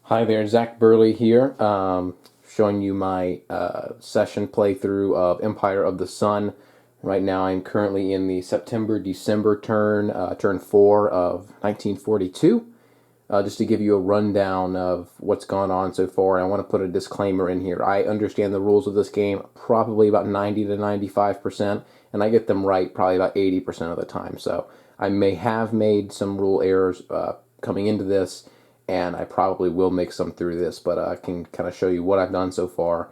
Hi there, Zach Burley here, showing you my session playthrough of Empire of the Sun. Right now I'm currently in the September-December turn 4 of 1942. Just to give you a rundown of what's gone on so far, I want to put a disclaimer in here. I understand the rules of this game probably about 90 to 95%, and I get them right probably about 80% of the time. So I may have made some rule errors coming into this, and I probably will make some through this, but I can kind of show you what I've done so far,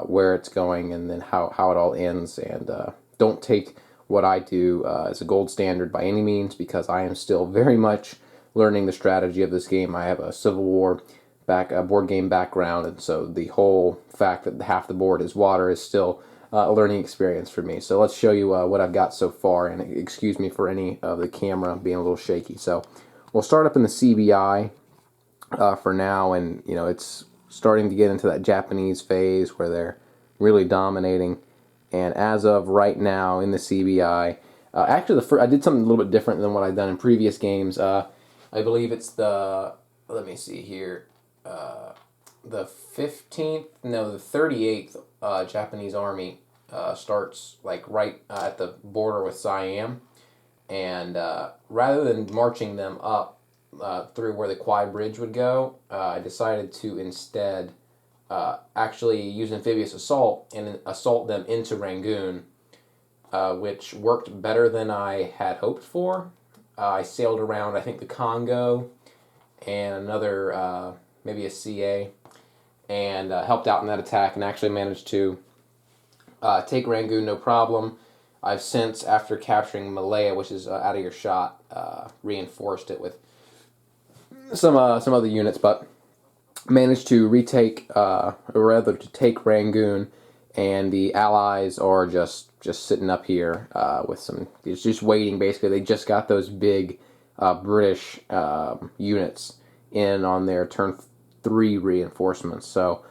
where it's going, and then how it all ends. And don't take what I do as a gold standard by any means, because I am still very much learning the strategy of this game. I have a Civil War board game background, and so the whole fact that half the board is water is still a learning experience for me. So let's show you what I've got so far, and excuse me for any of the camera being a little shaky. So we'll start up in the CBI for now, and it's starting to get into that Japanese phase where they're really dominating. And as of right now in the CBI, actually I did something a little bit different than what I've done in previous games. I believe it's let me see here, the 15th, no, the 38th Japanese army starts like right at the border with Siam, and rather than marching them up through where the Kwai Bridge would go, I decided to instead actually use amphibious assault and assault them into Rangoon, which worked better than I had hoped for. I sailed around, I think, the Congo and another, maybe a CA, and helped out in that attack, and actually managed to take Rangoon no problem. I've since, after capturing Malaya, which is out of your shot, reinforced it with some other units, but managed to retake, or rather to take Rangoon, and the Allies are just sitting up here with some, it's just waiting basically. They just got those big British units in on their turn 3 reinforcements, so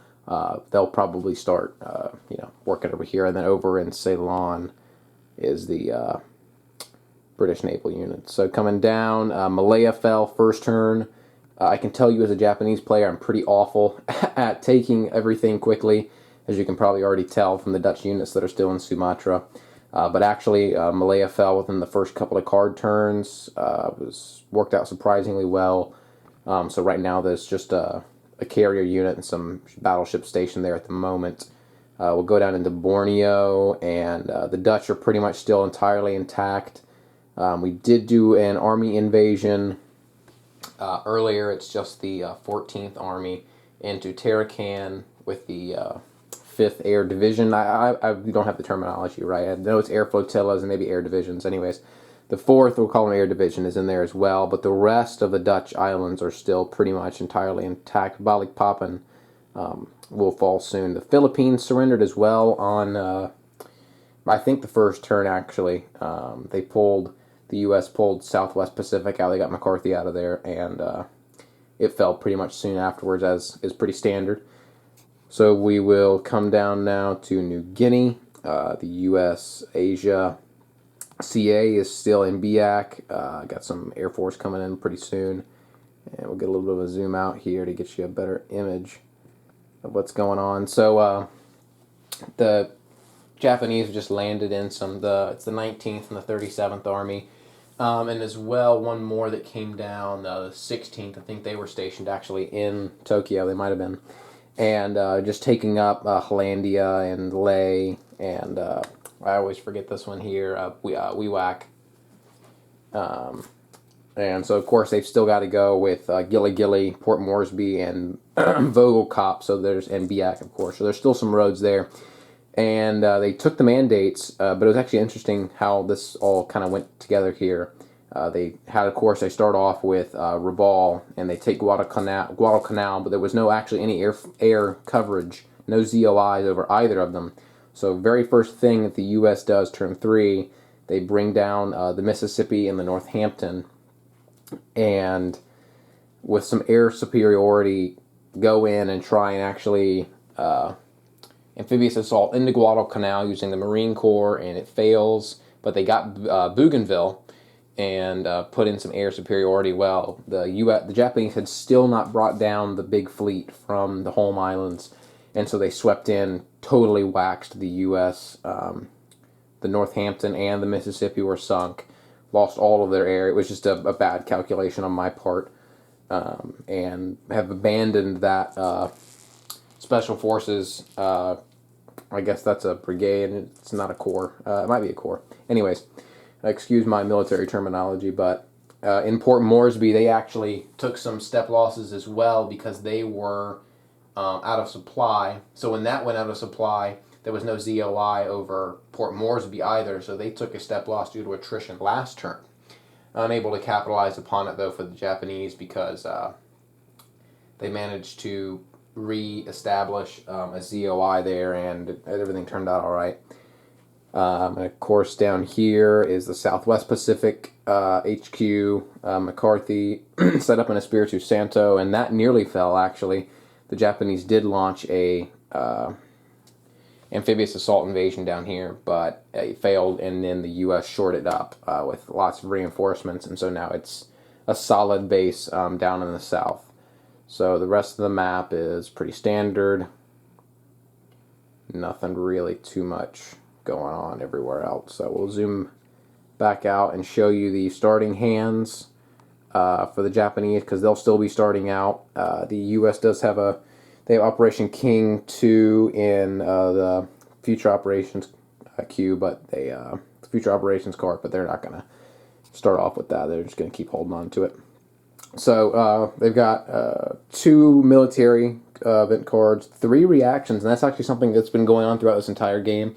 they'll probably start working over here, and then over in Ceylon is the British naval unit. So coming down, Malaya fell first turn. I can tell you as a Japanese player, I'm pretty awful at taking everything quickly, as you can probably already tell from the Dutch units that are still in Sumatra. But actually, Malaya fell within the first couple of card turns. Worked out surprisingly well. So right now there's just a carrier unit and some battleships stationed there at the moment. We'll go down into Borneo, and the Dutch are pretty much still entirely intact. We did do an army invasion earlier. It's just the 14th Army into Tarakan with the 5th Air Division. I don't have the terminology right. I know it's air flotillas and maybe air divisions. Anyways, the 4th, we'll call them air division, is in there as well, but the rest of the Dutch islands are still pretty much entirely intact. Balikpapan will fall soon. The Philippines surrendered as well on, I think, the first turn, actually. The U.S. pulled Southwest Pacific out. They got McCarthy out of there, and it fell pretty much soon afterwards, as is pretty standard. So we will come down now to New Guinea. The U.S. Asia CA is still in Biak. Got some Air Force coming in pretty soon. And we'll get a little bit of a zoom out here to get you a better image of what's going on. So the Japanese just landed in it's the 19th and the 37th Army. And as well, one more that came down, the 16th. I think they were stationed actually in Tokyo. They might have been. And just taking up Hollandia and Leh, and I always forget this one here, Wewak. And so, of course, they've still got to go with Gilly Gilly, Port Moresby, and Vogelkop, and Biak, of course. So there's still some roads there. And they took the mandates, but it was actually interesting how this all kind of went together here. They had, of course, they start off with Rabaul, and they take Guadalcanal, but there was no actually any air coverage, no ZOIs over either of them. So very first thing that the U.S. does, turn 3, they bring down the Mississippi and the Northampton, and with some air superiority, go in and try and actually amphibious assault into Guadalcanal using the Marine Corps, and it fails. But they got Bougainville, and put in some air superiority. Well, the Japanese had still not brought down the big fleet from the home islands, and so they swept in, totally waxed the U.S. The Northampton and the Mississippi were sunk, lost all of their air. It was just a bad calculation on my part, and have abandoned that special forces. I guess that's a brigade. It's not a corps. It might be a corps. Anyways, excuse my military terminology, but in Port Moresby, they actually took some step losses as well because they were out of supply. So when that went out of supply, there was no ZOI over Port Moresby either, so they took a step loss due to attrition last turn. Unable to capitalize upon it, though, for the Japanese because they managed to re-establish a ZOI there, and everything turned out all right. And of course, down here is the Southwest Pacific HQ. McCarthy set up an Espiritu Santo, and that nearly fell, actually. The Japanese did launch a amphibious assault invasion down here, but it failed, and then the U.S. shored it up with lots of reinforcements, and so now it's a solid base down in the south. So the rest of the map is pretty standard. Nothing really too much going on everywhere else. So we'll zoom back out and show you the starting hands for the Japanese, because they'll still be starting out. The U.S. does have they have Operation King 2 in the Future Operations queue, but Future Operations card, but they're not going to start off with that. They're just going to keep holding on to it. So they've got 2 military event cards, 3 reactions, and that's actually something that's been going on throughout this entire game.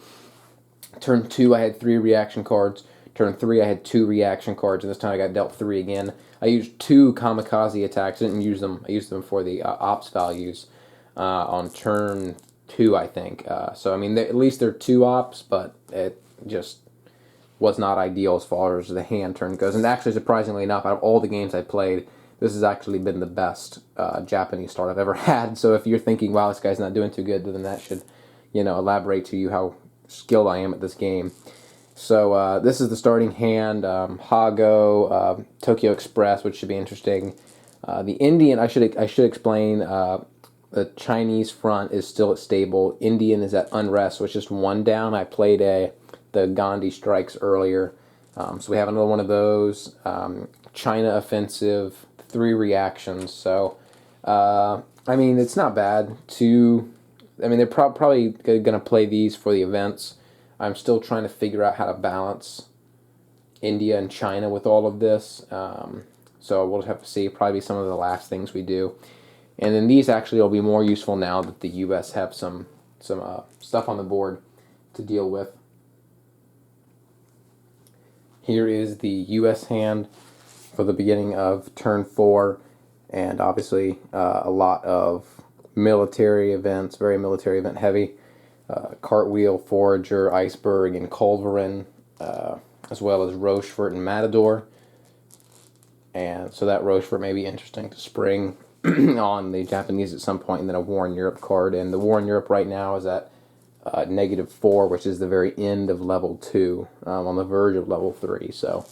Turn 2, I had 3 reaction cards. Turn 3, I had 2 reaction cards, and this time I got dealt 3 again. I used 2 kamikaze attacks. I didn't use them. I used them for the ops values on turn 2, I think. So, I mean, at least they're 2 ops, but it just was not ideal as far as the hand turn goes. And actually, surprisingly enough, out of all the games I played, this has actually been the best Japanese start I've ever had. So if you're thinking, wow, this guy's not doing too good, then that should, elaborate to you how skilled I am at this game. So this is the starting hand. Hago, Tokyo Express, which should be interesting. The Indian, I should explain, the Chinese front is still at stable. Indian is at unrest, which is 1 down. I played the Gandhi strikes earlier. So we have another one of those. China offensive, 3 reactions. So, I mean, it's not bad. They're probably going to play these for the events. I'm still trying to figure out how to balance India and China with all of this. So we'll have to see. Probably some of the last things we do. And then these actually will be more useful now that the U.S. have some stuff on the board to deal with. Here is the U.S. hand for the beginning of turn 4, and obviously a lot of military events, very military event heavy. Cartwheel, Forager, Iceberg, and Culverin, as well as Rochefort and Matador. And so that Rochefort may be interesting to spring on the Japanese at some point, and then a War in Europe card. And the War in Europe right now is at -4, which is the very end of level 2, on the verge of level 3. So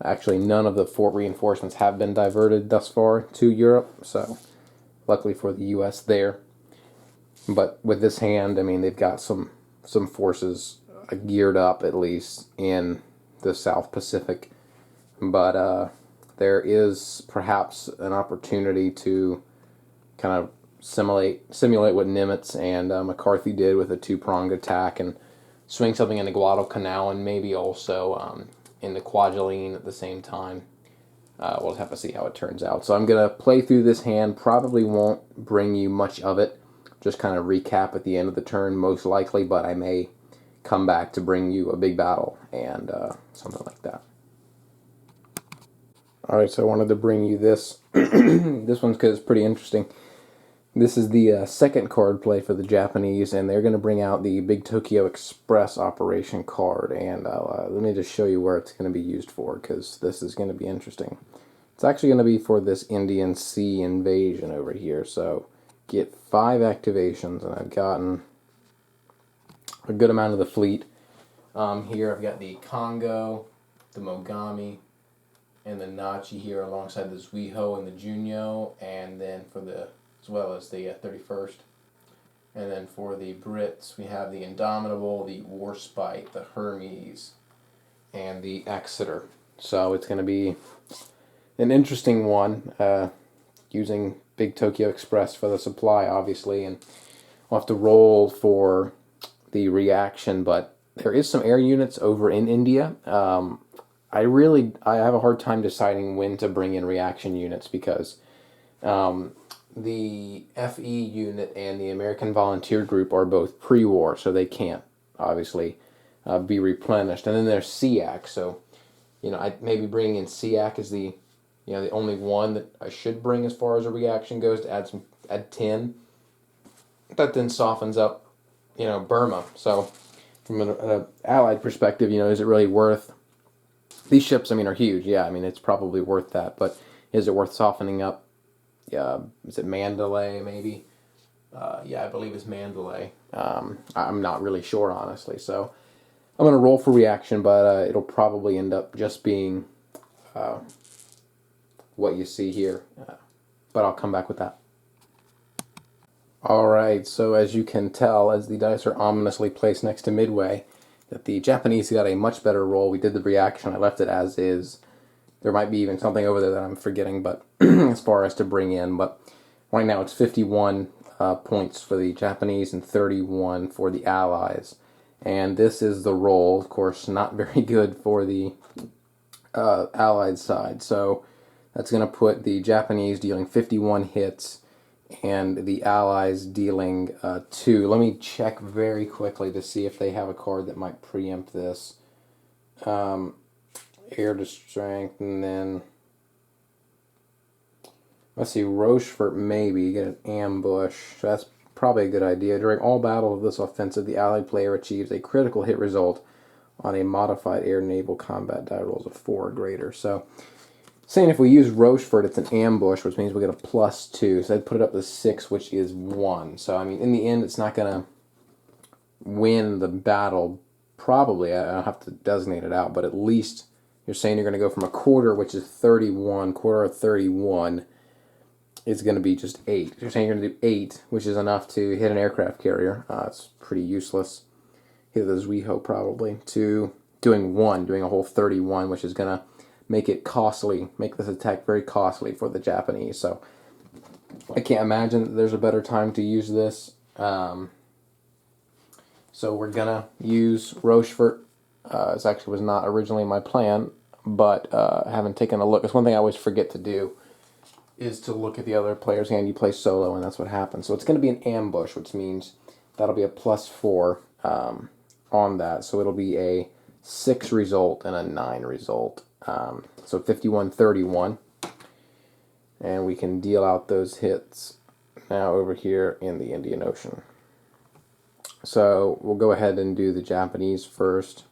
actually none of the fort reinforcements have been diverted thus far to Europe, so luckily for the U.S. there. But with this hand, I mean, they've got some forces geared up, at least, in the South Pacific. But there is perhaps an opportunity to kind of simulate what Nimitz and McCarthy did with a 2-pronged attack and swing something into Guadalcanal and maybe also into Kwajalein at the same time. We'll have to see how it turns out. So I'm going to play through this hand. Probably won't bring you much of it. Just kind of recap at the end of the turn, most likely, but I may come back to bring you a big battle and something like that. Alright, so I wanted to bring you this. This one's because it's pretty interesting. This is the second card play for the Japanese, and they're going to bring out the Big Tokyo Express Operation card. And let me just show you where it's going to be used for, because this is going to be interesting. It's actually going to be for this Indian Sea invasion over here. So get 5 activations, and I've gotten a good amount of the fleet. Here I've got the Congo, the Mogami, and the Nachi here alongside the Zuiho and the Junyo, and then for the, as well as the 31st. And then for the Brits, we have the Indomitable, the Warspite, the Hermes, and the Exeter. So it's going to be an interesting one, using Big Tokyo Express for the supply, obviously, and we'll have to roll for the reaction, but there is some air units over in India. I have a hard time deciding when to bring in reaction units because the FE unit and the American Volunteer Group are both pre-war, so they can't obviously be replenished. And then there's SEAC, so I'd maybe bring in SEAC as the the only one that I should bring as far as a reaction goes to add 10. That then softens up Burma. So from an allied perspective, is it really worth? These ships, are huge. Yeah, it's probably worth that. But is it worth softening up? Is it Mandalay, maybe? Yeah, I believe it's Mandalay. I'm not really sure, honestly. So I'm going to roll for reaction, but it'll probably end up just being what you see here. But I'll come back with that. Alright, so as you can tell, as the dice are ominously placed next to Midway, that the Japanese got a much better roll. We did the reaction, I left it as is. There might be even something over there that I'm forgetting, but as far as to bring in. But right now it's 51 points for the Japanese and 31 for the Allies. And this is the roll, of course, not very good for the Allied side. So that's going to put the Japanese dealing 51 hits and the Allies dealing 2. Let me check very quickly to see if they have a card that might preempt this. Air to strength, and then let's see, Rochefort maybe get an ambush. That's probably a good idea. During all battle of this offensive, the Allied player achieves a critical hit result on a modified air naval combat die rolls of 4 or greater. So saying if we use Rochefort, it's an ambush, which means we get a +2. So I'd put it up to 6, which is 1. So in the end, it's not gonna win the battle. Probably, I don't have to designate it out, but at least you're saying you're going to go from a quarter, which is 31, quarter of 31 is going to be just 8. You're saying you're going to do 8, which is enough to hit an aircraft carrier. It's pretty useless. Hit the Zuiho probably. To doing 1, doing a whole 31, which is going to make it costly, make this attack very costly for the Japanese. So I can't imagine that there's a better time to use this. So we're going to use Rochefort. This actually was not originally my plan, but I haven't taken a look. It's one thing I always forget to do, is to look at the other player's hand. You play solo, and that's what happens. So it's going to be an ambush, which means that'll be a +4 on that. So it'll be a 6 result and a 9 result. So 51-31. And we can deal out those hits now over here in the Indian Ocean. So we'll go ahead and do the Japanese first.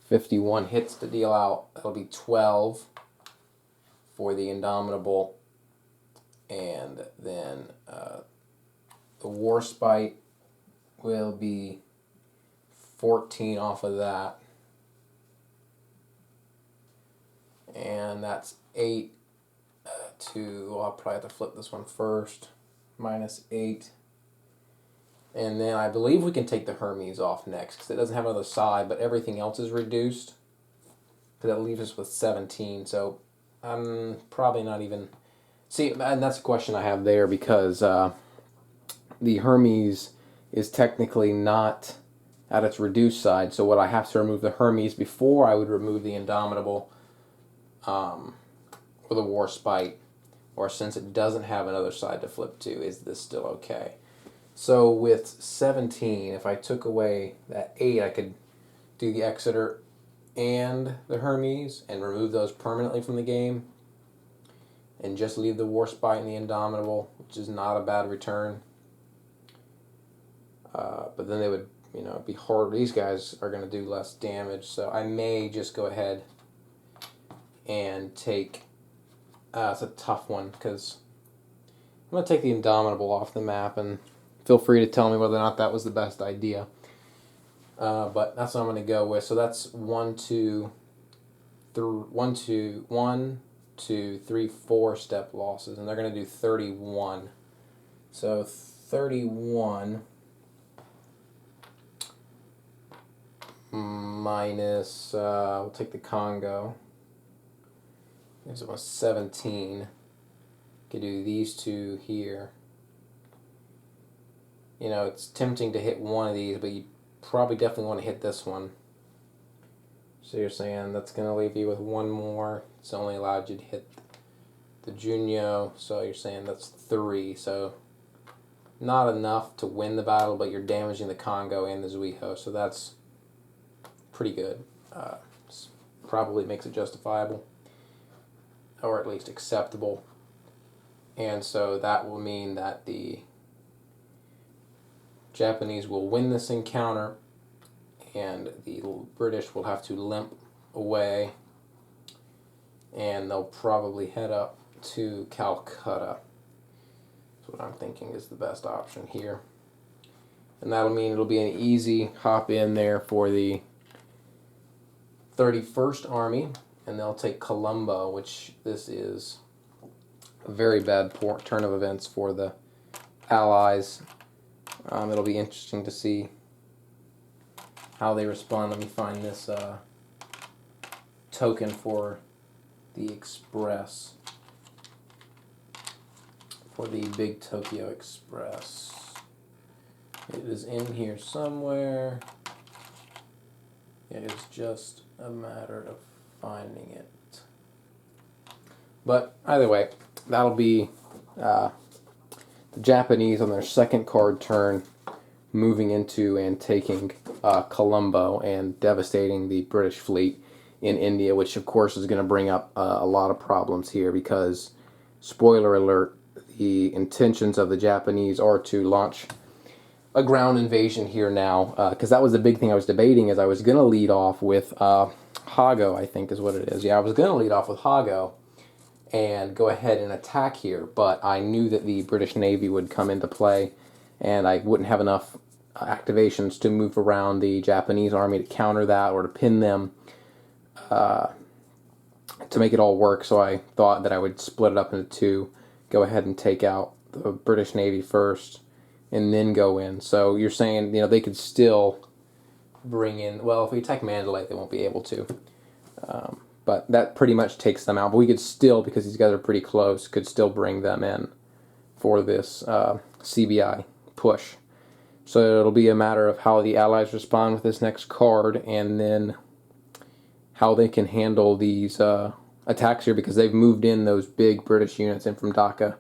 51 hits to deal out. That'll be 12 for the Indomitable. And then the Warspite will be 14 off of that. And that's 8 to, I'll probably have to flip this one first. -8. And then I believe we can take the Hermes off next because it doesn't have another side, but everything else is reduced. Because that leaves us with 17. So I'm probably not even... See, and that's a question I have there because the Hermes is technically not at its reduced side. So would I have to remove the Hermes before I would remove the Indomitable or the Warspite? Or since it doesn't have another side to flip to, is this still okay? So with 17, if I took away that 8, I could do the Exeter and the Hermes and remove those permanently from the game and just leave the Warspite and the Indomitable, which is not a bad return. But then they would, be hard. These guys are going to do less damage, so I may just go ahead and take... it's a tough one because I'm going to take the Indomitable off the map, and feel free to tell me whether or not that was the best idea. But that's what I'm going to go with. So that's 1, 2, 4 step losses, and they're going to do 31. So 31 minus, we'll take the Congo. Gives it 17. Could do these two here. You know, it's tempting to hit one of these, but you probably definitely want to hit this one. So you're saying that's going to leave you with one more. It's only allowed you to hit the Junyo, so you're saying that's 3. So not enough to win the battle, but you're damaging the Congo and the Zuiho, so that's pretty good. Probably makes it justifiable, or at least acceptable. And so that will mean that the Japanese will win this encounter, and the British will have to limp away, and they'll probably head up to Calcutta. That's what I'm thinking is the best option here. And that'll mean it'll be an easy hop in there for the 31st Army, and they'll take Colombo, which this is a very bad turn of events for the Allies. It'll be interesting to see how they respond. Let me find this token for the Express, for the Big Tokyo Express. It is in here somewhere. It is just a matter of finding it. But either way, that'll be the Japanese on their second card turn, moving into and taking Colombo and devastating the British fleet in India, which of course is going to bring up a lot of problems here because, spoiler alert, the intentions of the Japanese are to launch a ground invasion here now, because that was the big thing I was debating. Is I was going to lead off with Hago, I think is what it is. Yeah, I was going to lead off with Hago and go ahead and attack here, but I knew that the British Navy would come into play, and I wouldn't have enough activations to move around the Japanese army to counter that or to pin them to make it all work. So I thought that I would split it up into two, go ahead and take out the British Navy first, and then go in. So you're saying, you know, they could still bring in, well, if we attack Mandalay, they won't be able to. But that pretty much takes them out. But we could still, because these guys are pretty close, could still bring them in for this CBI push. So it'll be a matter of how the Allies respond with this next card, and then how they can handle these attacks here, because they've moved in those big British units in from Dhaka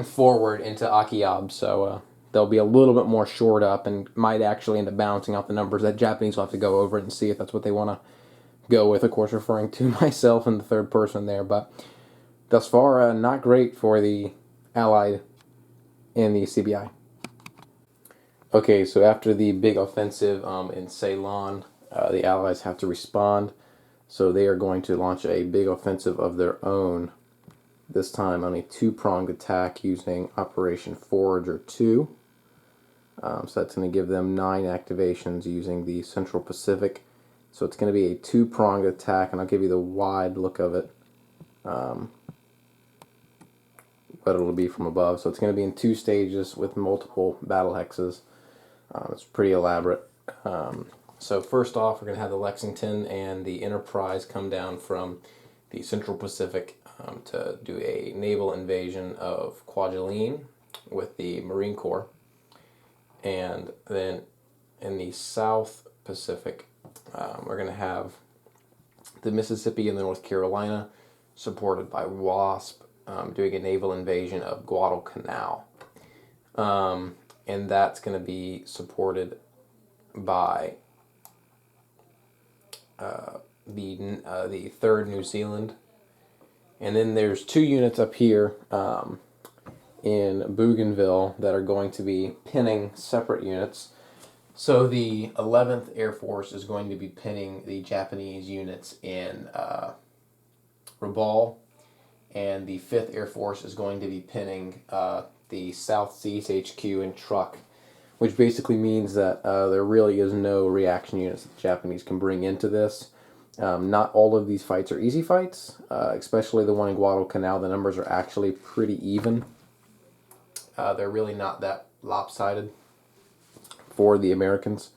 forward into Akiab. So they'll be a little bit more shored up and might actually end up balancing out the numbers. That Japanese will have to go over it and see if that's what they want to go with, of course referring to myself in the third person there. But thus far, not great for the Allied in the CBI. Okay, so after the big offensive in Ceylon, the Allies have to respond. So they are going to launch a big offensive of their own, this time on a two-pronged attack using Operation Forager 2. So that's going to give them 9 activations using the Central Pacific. So it's going to be a two-pronged attack, and I'll give you the wide look of it, what it'll be from above. So it's going to be in 2 stages with multiple battle hexes. It's pretty elaborate. So first off, we're going to have the Lexington and the Enterprise come down from the Central Pacific to do a naval invasion of Kwajalein with the Marine Corps. And then in the South Pacific, we're going to have the Mississippi and the North Carolina, supported by WASP, doing a naval invasion of Guadalcanal. And that's going to be supported by the 3rd New Zealand. And then there's 2 units up here in Bougainville that are going to be pinning separate units. So the 11th Air Force is going to be pinning the Japanese units in Rabaul, and the 5th Air Force is going to be pinning the South Seas HQ in Truk, which basically means that there really is no reaction units that the Japanese can bring into this. Not all of these fights are easy fights, especially the one in Guadalcanal. The numbers are actually pretty even. They're really not that lopsided for the Americans.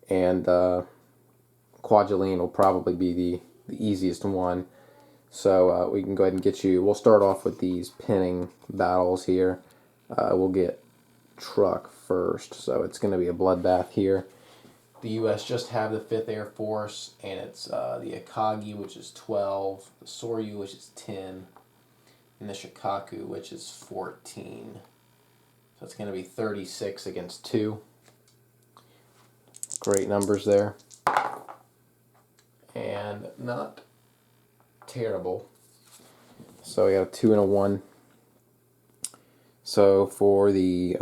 And Kwajalein will probably be the easiest one. So we can go ahead and get you. We'll start off with these pinning battles here. We'll get truck first. So it's going to be a bloodbath here. The U.S. just have the 5th Air Force, and it's the Akagi, which is 12, the Soryu, which is 10, and the Shikaku, which is 14. So it's going to be 36 against 2. Great numbers there. And not terrible. So we got a 2 and a 1. So for the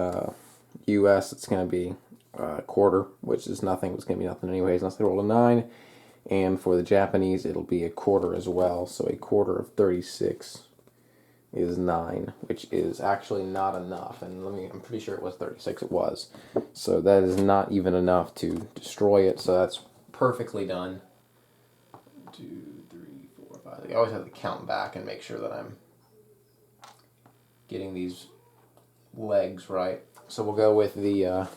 U.S., it's going to be a quarter, which is nothing. It's going to be nothing anyways, unless they roll a 9. And for the Japanese, it'll be a quarter as well. So a quarter of 36 is 9, which is actually not enough. And I'm pretty sure it was 36. It was. So that is not even enough to destroy it. So that's perfectly done. 2, 3, 4, 5. I always have to count back and make sure that I'm getting these legs right. So we'll go with the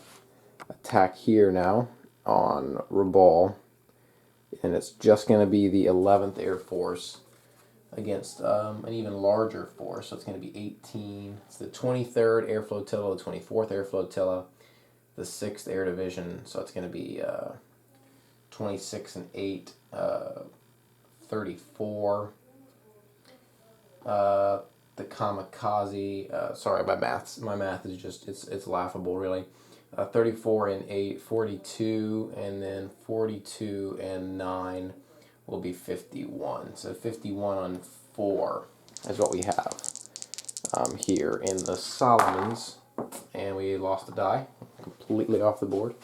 attack here now on Rabaul, and it's just going to be the 11th Air Force against an even larger force. So it's going to be 18. It's the 23rd Air Flotilla, the 24th Air Flotilla, the 6th Air Division. So it's going to be 26 and 8, 34. The kamikaze. Sorry, my math is just it's laughable really. 34 and 8, 42, and then 42 and 9 will be 51. So 51 on 4 is what we have here in the Solomons. And we lost a die, completely off the board.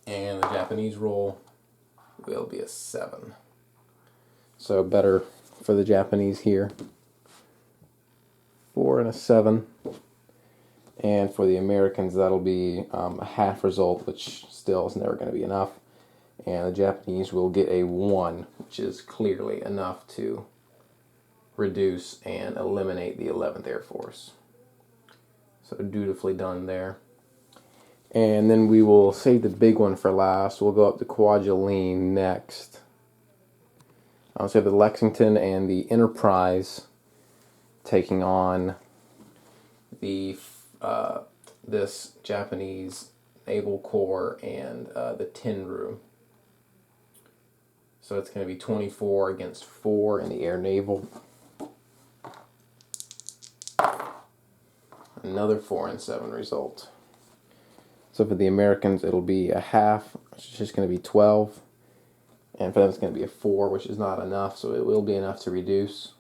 And the Japanese roll will be a 7. So better for the Japanese here. 4 and a 7. And for the Americans, that'll be a half result, which still is never going to be enough. And the Japanese will get a 1, which is clearly enough to reduce and eliminate the 11th Air Force. So dutifully done there. And then we will save the big one for last. We'll go up to Kwajalein next. I'll save the Lexington and the Enterprise taking on the this Japanese Naval Corps and the Tenru. So it's going to be 24 against 4 in the Air Naval. Another 4 and 7 result. So for the Americans, it'll be a half, which is just going to be 12. And for them, it's going to be a 4, which is not enough. So it will be enough to reduce,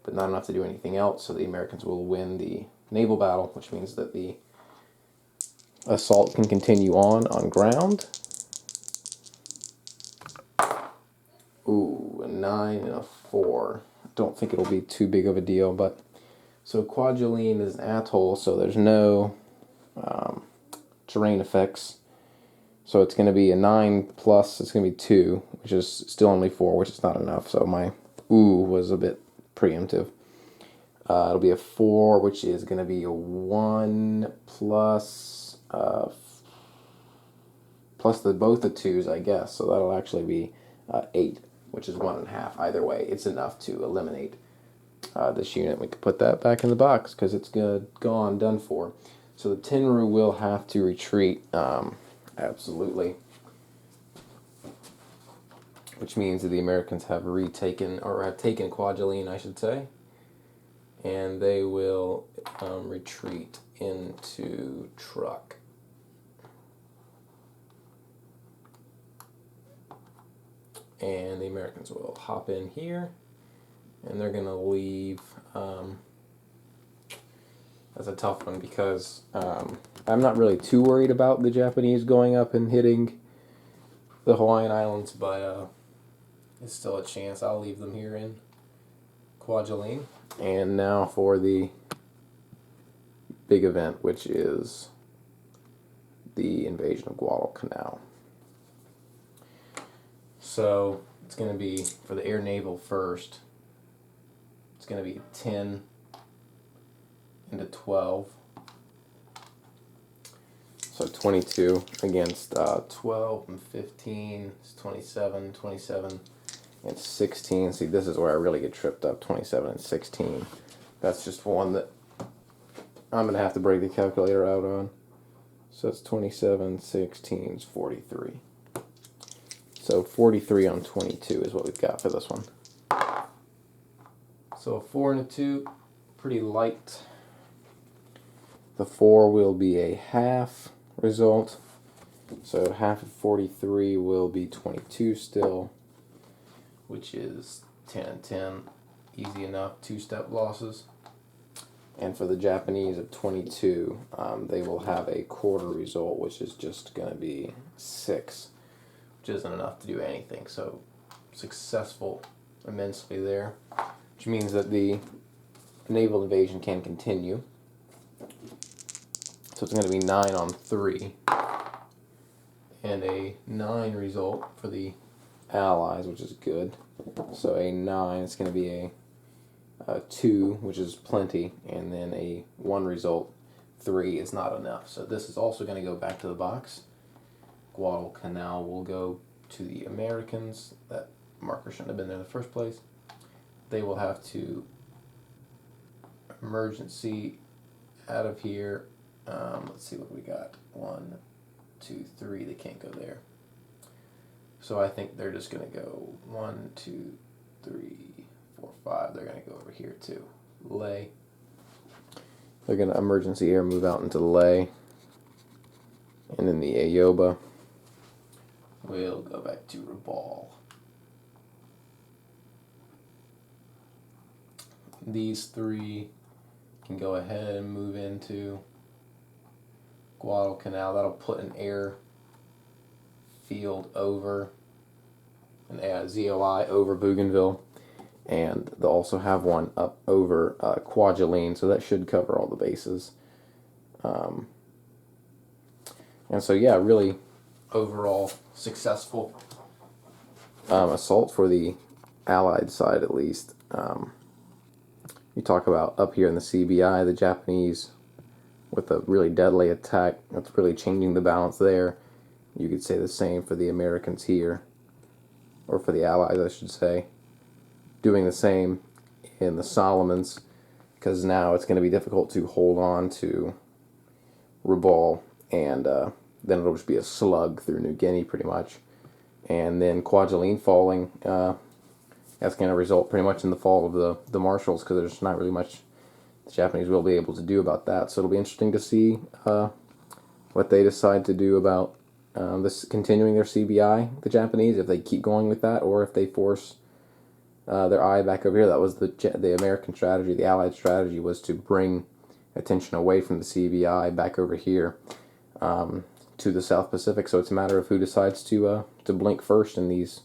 but not enough to do anything else. So the Americans will win the naval battle, which means that the assault can continue on ground. Ooh, a 9 and a 4. I don't think it'll be too big of a deal, but so Kwajalein is an atoll, so there's no terrain effects. So it's going to be a 9 plus, it's going to be 2, which is still only 4, which is not enough. So my was a bit preemptive. It'll be a 4, which is going to be a 1 plus both the 2s, I guess. So that'll actually be 8, which is 1.5. Either way, it's enough to eliminate this unit. We can put that back in the box because it's good, gone, done for. So the Tenru will have to retreat, absolutely. Which means that the Americans have retaken, or have taken Kwajalein, I should say. And they will retreat into Truck. And the Americans will hop in here, and they're going to leave. That's a tough one because I'm not really too worried about the Japanese going up and hitting the Hawaiian Islands, but it's still a chance. I'll leave them here in Kwajalein. And now for the big event, which is the invasion of Guadalcanal. So it's going to be, for the air naval first, it's going to be 10 into 12. So 22 against 12 and 15 is 27, 27 and 16. See, this is where I really get tripped up, 27 and 16. That's just one that I'm going to have to break the calculator out on. So it's 27, 16 is 43. So 43 on 22 is what we've got for this one. So a 4 and a 2, pretty light. The 4 will be a half result. So half of 43 will be 22 still, which is 10 and 10. Easy enough, two-step losses. And for the Japanese of 22, they will have a quarter result, which is just going to be 6, which isn't enough to do anything. So successful immensely there, which means that the naval invasion can continue. So it's going to be 9 on 3, and a 9 result for the Allies, which is good. So a 9, it's going to be a 2, which is plenty, and then a 1 result. 3 is not enough. So this is also going to go back to the box. Guadalcanal will go to the Americans. That marker shouldn't have been there in the first place. They will have to emergency out of here. Let's see what we got. 1, 2, 3. They can't go there. So I think they're just going to go 1, 2, 3, 4, 5. They're going to go over here too. Lay. They're going to emergency air move out into Lay. And then the Ayoba will go back to Rabaul. These 3 can go ahead and move into Guadalcanal. That'll put an air field over, an ZOI over Bougainville, and they'll also have one up over Kwajalein, so that should cover all the bases. And so, yeah, really overall successful assault for the Allied side, at least. You talk about up here in the CBI, the Japanese with a really deadly attack. That's really changing the balance there. You could say the same for the Americans here, or for the Allies, I should say. Doing the same in the Solomons, because now it's going to be difficult to hold on to Rabaul, and then it'll just be a slug through New Guinea pretty much. And then Kwajalein falling, that's going to result pretty much in the fall of the Marshalls, because there's not really much the Japanese will be able to do about that. So it'll be interesting to see what they decide to do about this continuing their CBI, the Japanese, if they keep going with that, or if they force their eye back over here. That was the American strategy. The Allied strategy was to bring attention away from the CBI back over here to the South Pacific. So it's a matter of who decides to blink first in these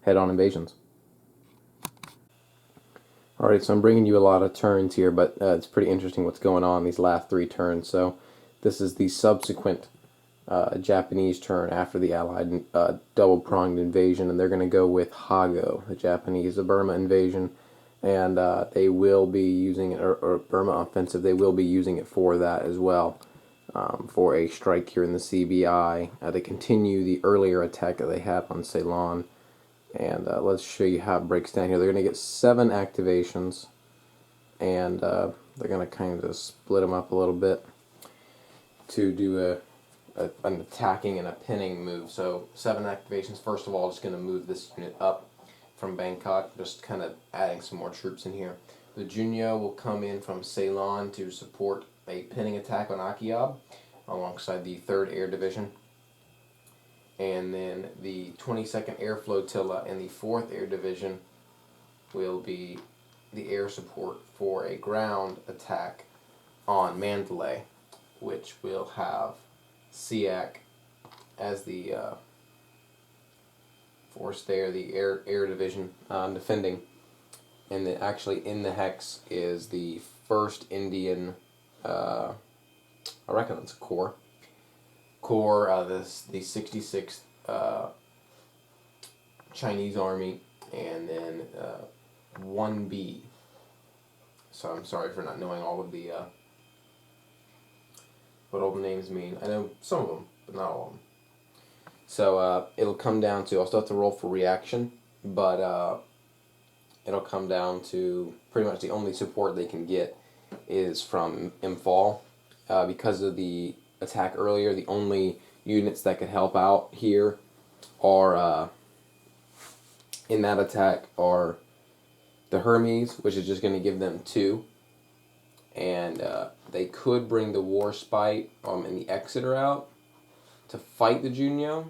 head-on invasions. Alright, so I'm bringing you a lot of turns here, but it's pretty interesting what's going on these last 3 turns. So this is the subsequent Japanese turn after the Allied double-pronged invasion, and they're going to go with Hago, the Japanese, the Burma invasion, and they will be using it, or Burma offensive, they will be using it for that as well, for a strike here in the CBI to continue the earlier attack that they had on Ceylon. And let's show you how it breaks down here. They're going to get 7 activations, and they're going to kind of split them up a little bit to do an attacking and a pinning move. So 7 activations. First of all, just going to move this unit up from Bangkok, just kind of adding some more troops in here. The Junyo will come in from Ceylon to support a pinning attack on Akiab alongside the 3rd Air Division. And then the 22nd Air Flotilla and the 4th Air Division will be the air support for a ground attack on Mandalay, which will have SEAC as the force there, the air division defending. And then actually in the hex is the 1st Indian, I reckon it's a Corps, the 66th Chinese Army, and then 1B. So I'm sorry for not knowing all of the what all the names mean. I know some of them, but not all of them. So it'll come down to, I'll still have to roll for reaction, but it'll come down to pretty much the only support they can get is from Imphal. Because of the attack earlier, the only units that could help out here are, in that attack, are the Hermes, which is just going to give them 2. And they could bring the War Spite and the Exeter out to fight the Junyo.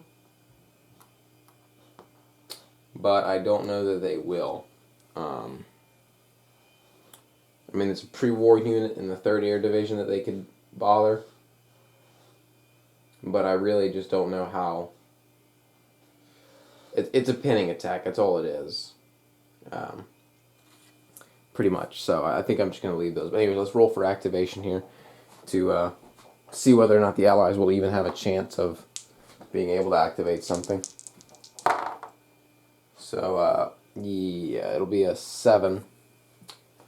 But I don't know that they will. I mean, it's a pre-war unit in the 3rd Air Division that they could bother. But I really just don't know how. It's a pinning attack, that's all it is. Pretty much. So I think I'm just going to leave those. But anyway, let's roll for activation here to see whether or not the Allies will even have a chance of being able to activate something. So, yeah, it'll be a 7,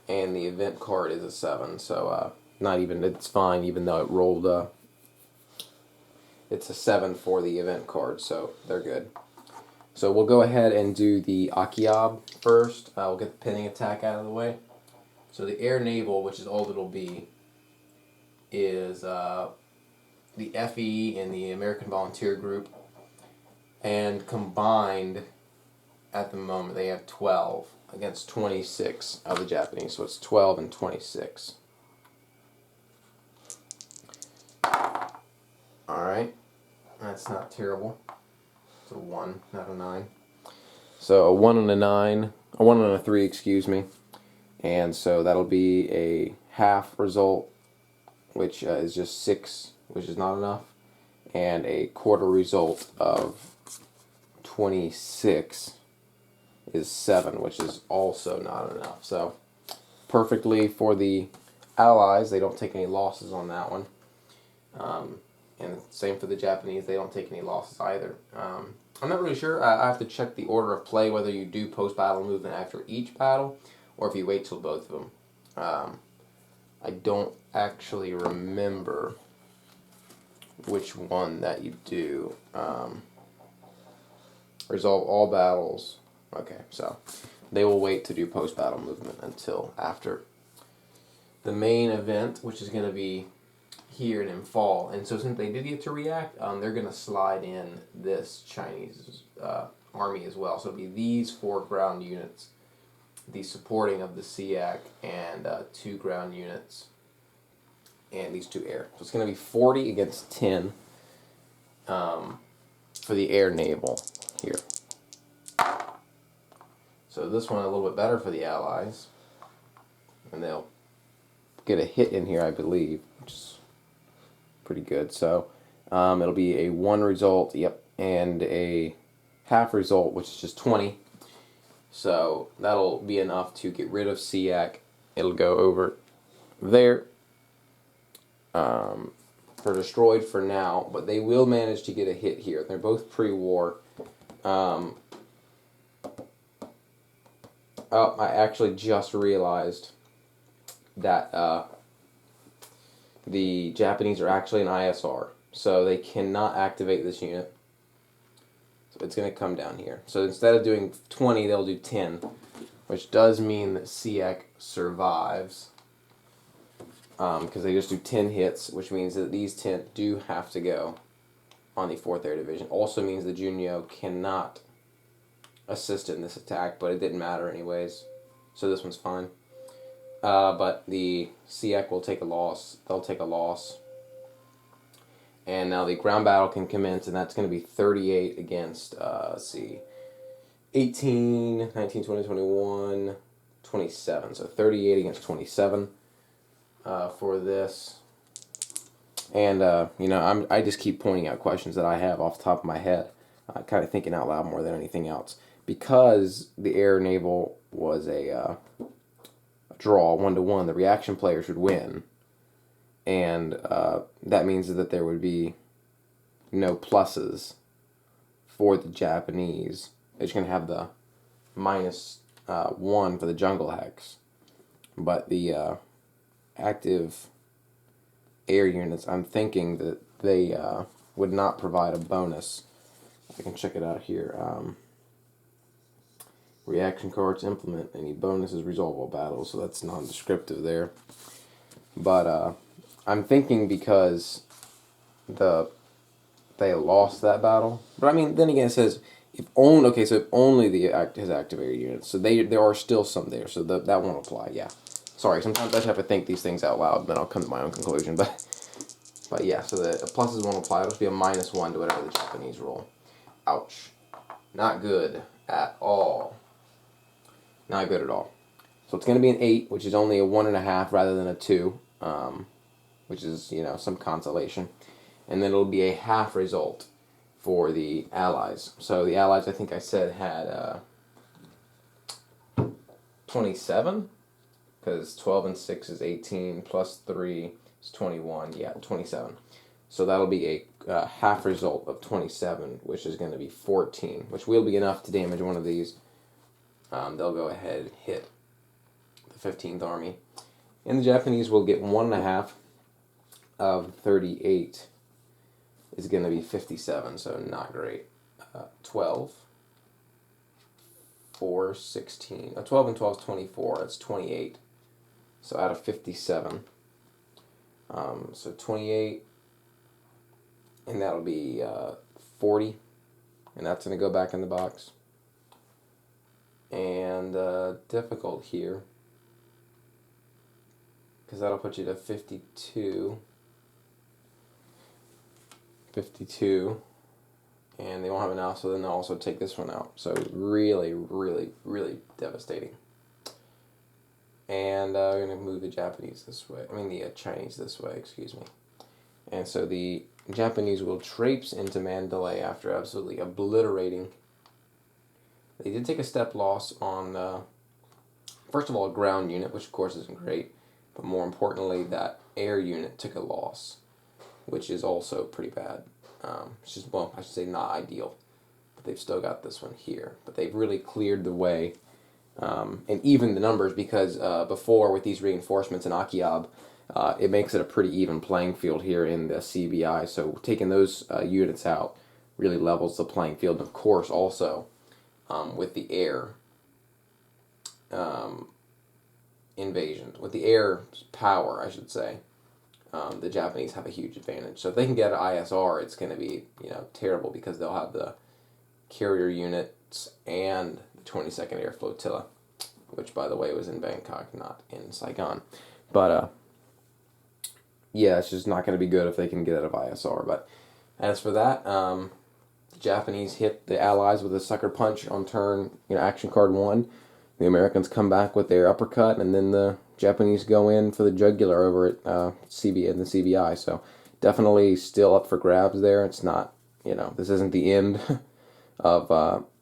and the event card is a 7, so not even, it's fine, even though it rolled, it's a 7 for the event card, so they're good. So we'll go ahead and do the Akiab first. We'll get the pinning attack out of the way. So the Air Naval, which is all it'll be, is the FE and the American Volunteer Group, and combined, at the moment, they have 12 against 26 of the Japanese. So it's 12 and 26. Alright. That's not terrible. It's a 1, not a 9. So a 1 and a 9. A 1 and a 3, excuse me. And so that'll be a half result, which is just 6, which is not enough. And a quarter result of 26 is 7, which is also not enough. So perfectly for the Allies, they don't take any losses on that one. And same for the Japanese, they don't take any losses either. I'm not really sure. I have to check the order of play, whether you do post-battle movement after each battle, or if you wait till both of them. I don't actually remember which one that you do. Resolve all battles. Okay, so they will wait to do post-battle movement until after the main event, which is going to be here in Imphal. And so since they did get to react, they're going to slide in this Chinese army as well. So it'll be these 4 ground units, the supporting of the SEAC, and 2 ground units, and these 2 air. So it's going to be 40 against 10 for the Air Naval here. So this one a little bit better for the Allies. And they'll get a hit in here, I believe, which is pretty good. So it'll be a 1 result, yep, and a half result, which is just 20. So that'll be enough to get rid of SEAC. It'll go over there for destroyed for now, but they will manage to get a hit here. They're both pre-war. Oh, I actually just realized that the Japanese are actually an ISR, so they cannot activate this unit. So it's going to come down here. So instead of doing 20, they'll do 10, which does mean that SEAC survives, because they just do 10 hits, which means that these 10 do have to go on the 4th Air Division. Also means the Junyo cannot assist in this attack, but it didn't matter anyways, so this one's fine. But the SEAC will take a loss. They'll take a loss. And now the ground battle can commence, and that's going to be 38 against, let's see, 18, 19, 20, 21, 27. So 38 against 27 for this. And, you know, I just keep pointing out questions that I have off the top of my head, kind of thinking out loud more than anything else. Because the Air Naval was a draw, 1-1, the reaction players would win. And that means that there would be no pluses for the Japanese They're just going to have the -1 for the jungle hex. But the active air units, I'm thinking that they would not provide a bonus. I can check it out here. Reaction cards implement any bonuses resolve all battles, so that's non-descriptive there. But I'm thinking because they lost that battle. But I mean, then again, it says if only if only his active air units. So there are still some there, so that won't apply. Yeah, sorry. Sometimes I just have to think these things out loud, then I'll come to my own conclusion. But yeah, so the pluses won't apply. It'll just be a -1 to whatever the Japanese roll. Ouch, not good at all. Not good at all. So it's going to be an 8, which is only a 1.5 rather than a 2, which is, some consolation. And then it'll be a half result for the Allies. So the Allies, I think I said, had 27, because 12 and 6 is 18, plus 3 is 21, yeah, 27. So that'll be a half result of 27, which is going to be 14, which will be enough to damage one of these. They'll go ahead and hit the 15th Army. And the Japanese will get 1.5 of 38 is going to be 57, so not great. 12, 4, 16. 12 and 12 is 24, that's 28. So out of 57. So 28, and that'll be 40, and that's going to go back in the box. And difficult here, because that'll put you to 52, and they won't have enough, so then they'll also take this one out. So really, really, really devastating. And we're going to move the Japanese this way. I mean the Chinese this way, excuse me. And so the Japanese will traipse into Mandalay after absolutely obliterating. They did take a step loss on, first of all, a ground unit, which of course isn't great, but more importantly, that air unit took a loss, which is also pretty bad. It's just, well, I should say not ideal, but they've still got this one here. But they've really cleared the way, and even the numbers, because before with these reinforcements in Akiab, it makes it a pretty even playing field here in the CBI. So taking those units out really levels the playing field. And of course, also, with the air invasion, with the air power, I should say, the Japanese have a huge advantage. So if they can get an ISR, it's going to be terrible, because they'll have the carrier units and the 22nd Air Flotilla, which by the way was in Bangkok, not in Saigon. But yeah, it's just not going to be good if they can get out of ISR. But as for that, Japanese hit the Allies with a sucker punch on turn, action card 1. The Americans come back with their uppercut, and then the Japanese go in for the jugular over at in the CBI. So definitely still up for grabs there. It's not, this isn't the end of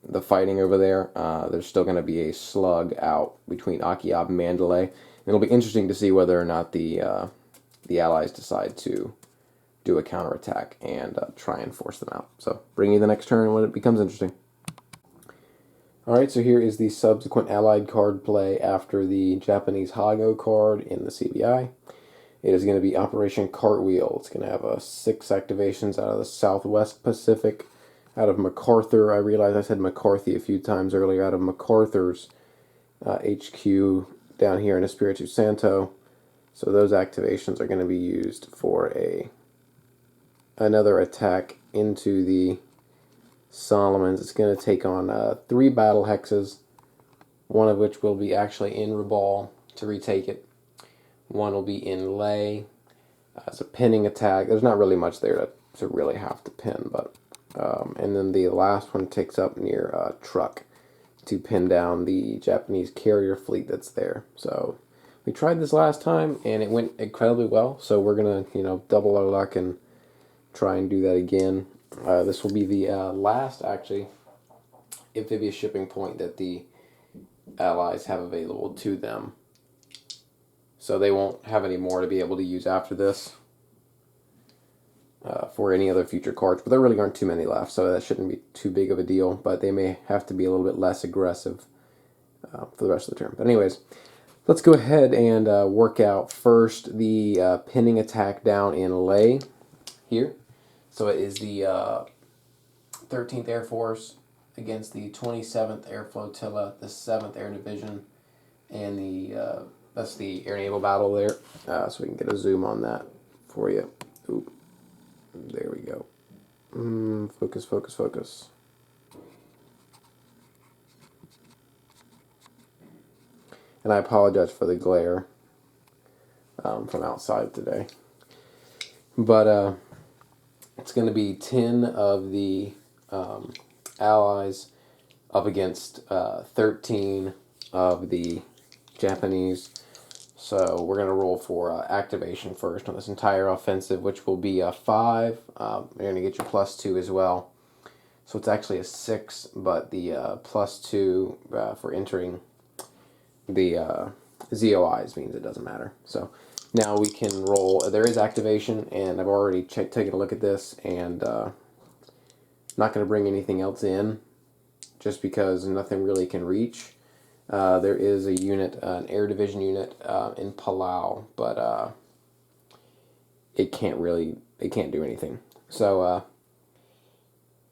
the fighting over there. There's still going to be a slug out between Akiab and Mandalay. And it'll be interesting to see whether or not the Allies decide to do a counterattack and try and force them out. So bring you the next turn when it becomes interesting. Alright, so here is the subsequent Allied card play after the Japanese Hago card in the CBI. It is going to be Operation Cartwheel. It's going to have 6 activations out of the Southwest Pacific, out of MacArthur. I realize I said McCarthy a few times earlier. Out of MacArthur's HQ down here in Espiritu Santo. So those activations are going to be used for another attack into the Solomons. It's going to take on 3 battle hexes, one of which will be actually in Rabaul to retake it. One will be in Lay as a pinning attack. There's not really much there to really have to pin, but and then the last one takes up near Truck to pin down the Japanese carrier fleet that's there. So we tried this last time and it went incredibly well. So we're gonna double our luck and try and do that again. This will be the last, actually, amphibious shipping point that the Allies have available to them. So they won't have any more to be able to use after this. for any other future cards, but there really aren't too many left, so that shouldn't be too big of a deal, but they may have to be a little bit less aggressive for the rest of the turn. But anyways, let's go ahead and work out first the pinning attack down in Lay here. So it is the 13th Air Force against the 27th Air Flotilla, the 7th Air Division, and the that's the air naval battle there. So we can get a zoom on that for you. Ooh, there we go. Focus, focus, focus. And I apologize for the glare from outside today. But it's going to be 10 of the Allies up against 13 of the Japanese. So we're going to roll for activation first on this entire offensive, which will be a 5. You're going to get your +2 as well. So it's actually a 6, but the +2 for entering the ZOIs means it doesn't matter. So now we can roll. There is activation, and I've already taken a look at this, and not going to bring anything else in just because nothing really can reach. There is a unit, an air division unit in Palau, but it can't do anything. So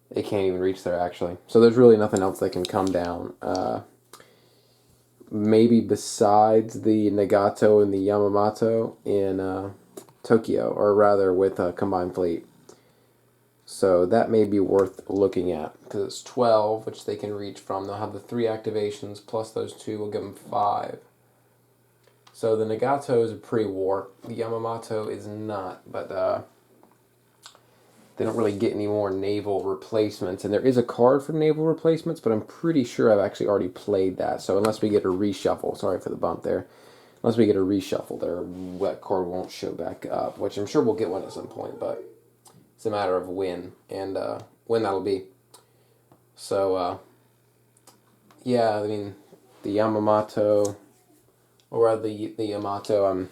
it can't even reach there, actually. So there's really nothing else that can come down. Maybe besides the Nagato and the Yamamoto in Tokyo, or rather with a combined fleet. So that may be worth looking at, because it's 12, which they can reach from. They'll have the 3 activations, plus those 2 will give them 5. So the Nagato is a pre-war. The Yamamoto is not, but they don't really get any more naval replacements. And there is a card for naval replacements, but I'm pretty sure I've actually already played that. So unless we get a reshuffle, sorry for the bump there, unless we get a reshuffle there, that card won't show back up, which I'm sure we'll get one at some point, but it's a matter of when, and when that'll be. So, yeah, I mean, the Yamamoto, or rather the Yamato,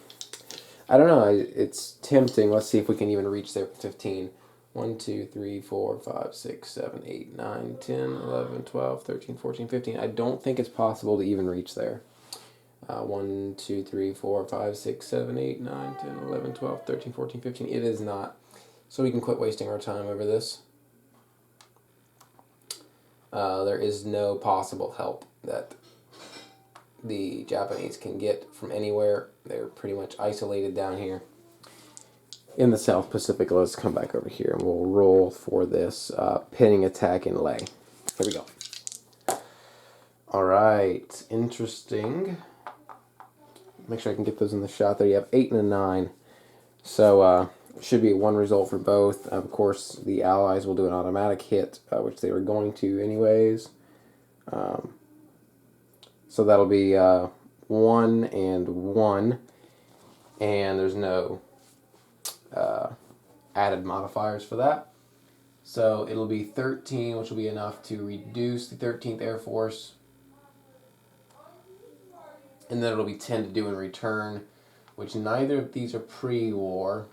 I don't know, it's tempting. Let's see if we can even reach there for 15. 1, 2, 3, 4, 5, 6, 7, 8, 9, 10, 11, 12, 13, 14, 15. I don't think it's possible to even reach there. 1, 2, 3, 4, 5, 6, 7, 8, 9, 10, 11, 12, 13, 14, 15. It is not. So we can quit wasting our time over this. There is no possible help that the Japanese can get from anywhere. They're pretty much isolated down here in the South Pacific. Let's come back over here and we'll roll for this pinning attack in Lay. Here we go. Alright, interesting. Make sure I can get those in the shot there. You have 8 and a 9. So should be 1 result for both. Of course, the Allies will do an automatic hit, which they were going to anyways. So that'll be 1 and 1. And there's no added modifiers for that. So it'll be 13, which will be enough to reduce the 13th Air Force. And then it'll be 10 to do in return, which neither of these are pre-war.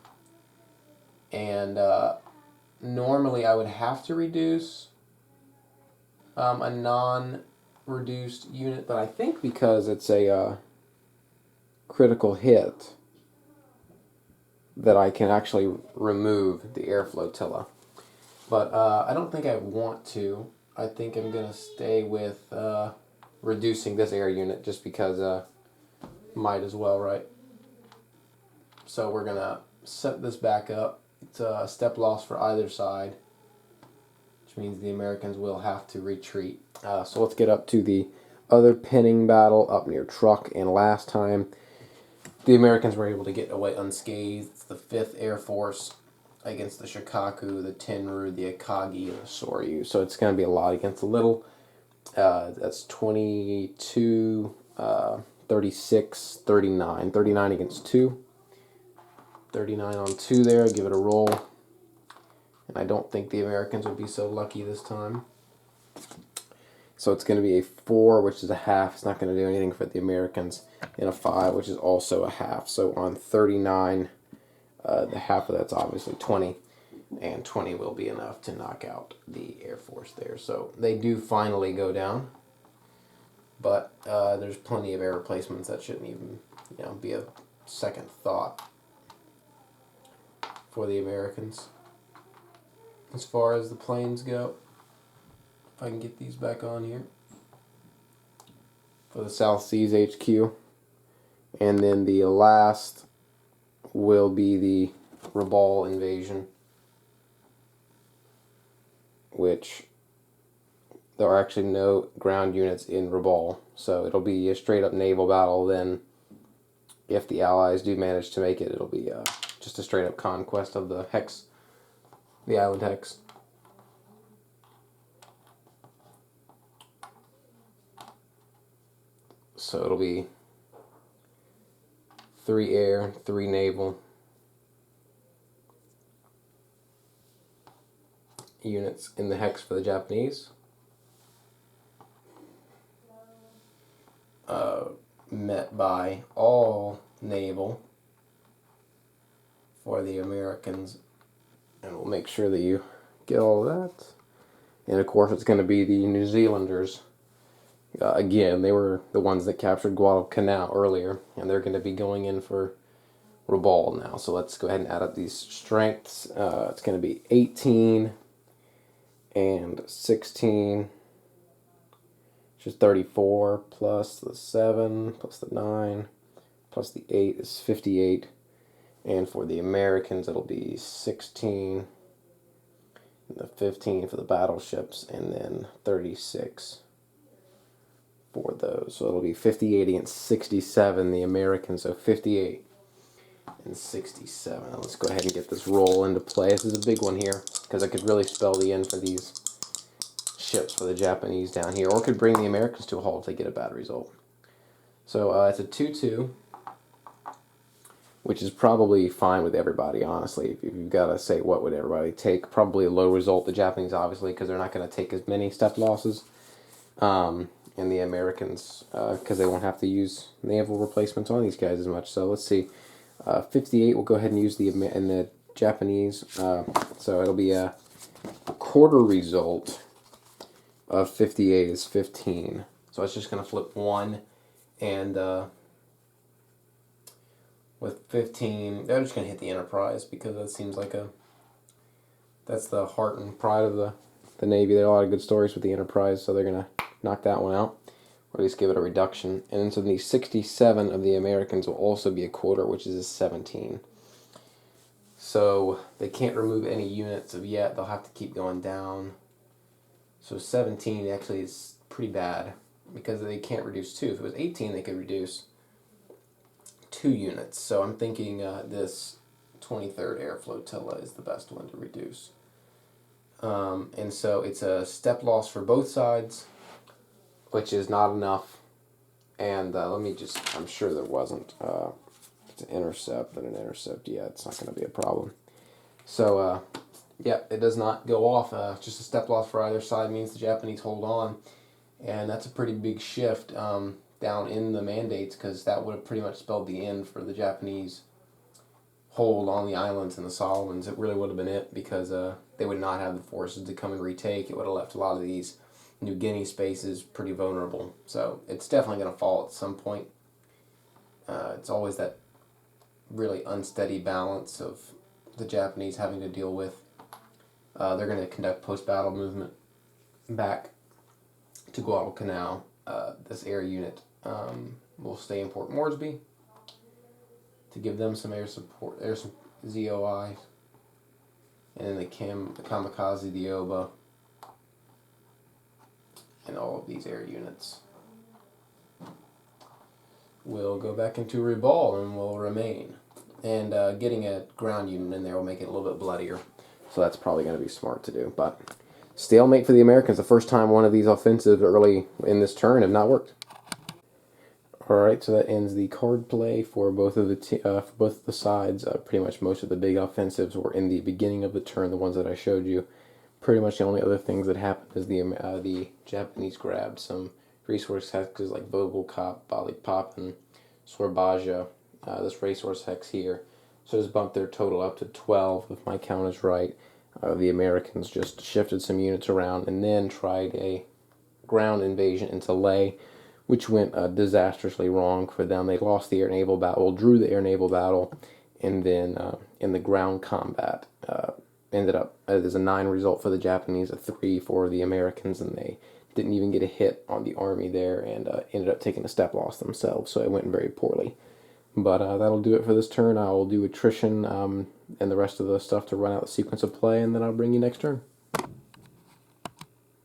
And normally I would have to reduce a non-reduced unit, but I think because it's a critical hit, that I can actually remove the air flotilla. But I don't think I want to. I think I'm going to stay with reducing this air unit just because might as well, right? So we're going to set this back up. It's a step loss for either side, which means the Americans will have to retreat. So let's get up to the other pinning battle up near Truk. And last time, the Americans were able to get away unscathed. It's the 5th Air Force against the Shikaku, the Tenru, the Akagi, and the Soryu. So it's going to be a lot against a little. That's 22, 36, 39. 39 against 2. 39 on 2 there. Give it a roll. And I don't think the Americans would be so lucky this time. So it's going to be a 4, which is a half. It's not going to do anything for the Americans. And a 5, which is also a half. So on 39, the half of that's obviously 20. and 20 will be enough to knock out the Air Force there. So they do finally go down, but there's plenty of air replacements that shouldn't even, be a second thought for the Americans. As far as the planes go, if I can get these back on here, for the South Seas HQ, and then the last will be the Rabaul invasion, which there are actually no ground units in Rabaul, so it'll be a straight up naval battle. Then if the Allies do manage to make it, it'll be just a straight up conquest of the Hex, the island Hex. So it'll be 3 air, 3 naval units in the Hex for the Japanese. Met by all naval for the Americans. And we'll make sure that you get all of that. And of course it's going to be the New Zealanders. Again, they were the ones that captured Guadalcanal earlier, and they're going to be going in for Rabaul now. So let's go ahead and add up these strengths. It's going to be 18 and 16, which is 34, plus the 7, plus the 9, plus the 8 is 58. And for the Americans, it'll be 16, and the 15 for the battleships, and then 36 for those. So it'll be 58 against 67, the Americans, so 58 and 67. Now let's go ahead and get this roll into play. This is a big one here, because it could really spell the end for these ships for the Japanese down here, or could bring the Americans to a halt if they get a bad result. So it's a 2-2, which is probably fine with everybody, honestly. If you've got to say what would everybody take, probably a low result. The Japanese, obviously, because they're not going to take as many step losses. And the Americans, because they won't have to use naval replacements on these guys as much. So let's see. 58, we'll go ahead and use the Japanese. So it'll be a quarter result of 58 is 15. So it's just going to flip 1, and with 15, they're just going to hit the Enterprise, because that seems like that's the heart and pride of the Navy. There are a lot of good stories with the Enterprise, so they're going to knock that one out, or at least give it a reduction. And so the 67 of the Americans will also be a quarter, which is a 17. So they can't remove any units of yet. They'll have to keep going down. So 17 actually is pretty bad, because they can't reduce 2. If it was 18, they could reduce 2 units. So I'm thinking this 23rd Air Flotilla is the best one to reduce. And so it's a step loss for both sides, which is not enough. And I'm sure there wasn't. It's an intercept, but an intercept, yeah, it's not going to be a problem. So, yeah, it does not go off. Just a step loss for either side means the Japanese hold on. And that's a pretty big shift down in the mandates, because that would have pretty much spelled the end for the Japanese hold on the islands and the Solomons. It really would have been it, because they would not have the forces to come and retake. It would have left a lot of these New Guinea spaces pretty vulnerable. So it's definitely going to fall at some point. It's always that really unsteady balance of the Japanese having to deal with. They're going to conduct post-battle movement back to Guadalcanal. This air unit will stay in Port Moresby to give them some air support, some ZOI, and then the Kamikaze, the Oba, and all of these air units will go back into Rabaul and will remain. And getting a ground unit in there will make it a little bit bloodier. So that's probably going to be smart to do. But stalemate for the Americans. The first time one of these offensives early in this turn have not worked. Alright, so that ends the card play for both of the sides. Pretty much most of the big offensives were in the beginning of the turn, the ones that I showed you. Pretty much the only other things that happened is the Japanese grabbed some resource hexes like Vogelkop, Balikpop, and Sorbaja, this resource hex here. So just bumped their total up to 12, if my count is right. The Americans just shifted some units around and then tried a ground invasion into Leh, which went disastrously wrong for them. They lost the air naval battle, drew the air naval battle, and then in the ground combat ended up as a 9 result for the Japanese, a 3 for the Americans, and they didn't even get a hit on the army there and ended up taking a step loss themselves, so it went very poorly. But that'll do it for this turn. I'll do attrition and the rest of the stuff to run out the sequence of play, and then I'll bring you next turn.